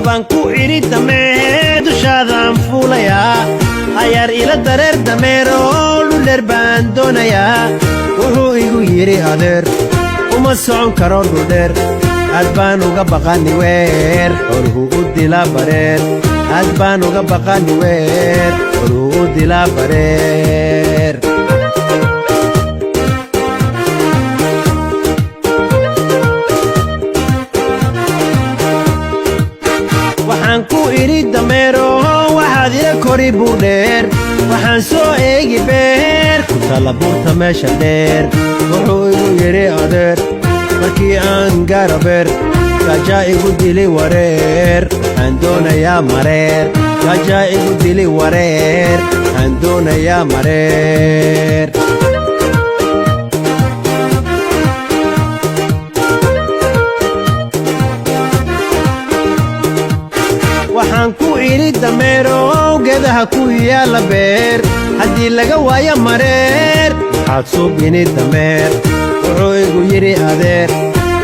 labanku iri dameer dushaadaan fuulayaa ayaar ila dareer dameeroo dhuldheer baan doonayaa wuxuu igu yidhi adeer uma socon karo dhuldheer aad baan uga baqani weer xooluhu u dilaa bareer aad baan uga baqani weer xooluhu u dilaa bareer waxaan ku idhi dameero waxaad ila kori buurdheer waxaan soo eegi beer ku talla buurta meesha dheer wuxuu igu yidhi adeer markii aan gaaro beer gaajaa igu dili wareer waxaan doonayaa mareer gaajaa igu dili wareer waxaan doonayaa mareer waxaan ku idhi dameero geedaha ku yaalla beer haddii laga waayo mareer waxaad suubini dameer wuxuu igu yidhi adeer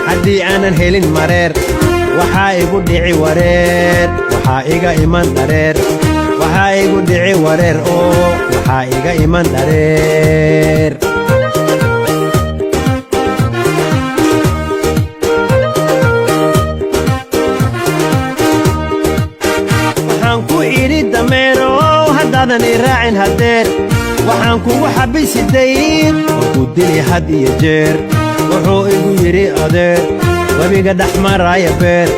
haddii aanan helin mareer waxaa igu dhici wareer waxaa iga iman dhareer waxaa igu dhici wareer oo waxaa iga iman dhareer waxaan ku idhi dameero haddaadan i raacin haddeer waxaan kugu xabisi dayn oo ku dili had iyo jeer wuxuu igu yidhi adeer webiga dhex maraaya beer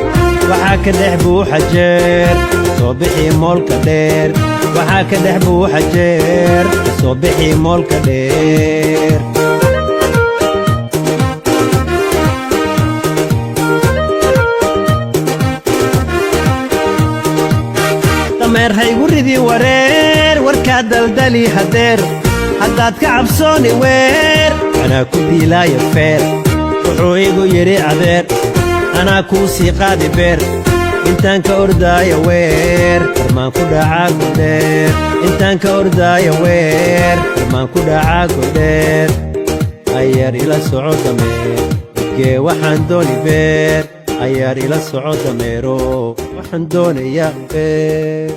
waxaa ka dhex buuxa jeer soo bixii moolka dheer waxaa ka dhex buuxa jeer soo bixii moolka dheer dameer haygu ridi wareer warkaa daldali hadeer haddaad ka cabsooni weer anaa ku diilaaya feer wuxuu igu yidhi adeer anaa kuu sii qaadi beer intaan ka ordaaya weer armaan ku dhacaa godheer intaan ka ordaaya weer armaan ku dhacaa godheer ayaar ila soco dameer gee waxaan dooni beer ayaar ila soco dameero waxaan doonayaa beer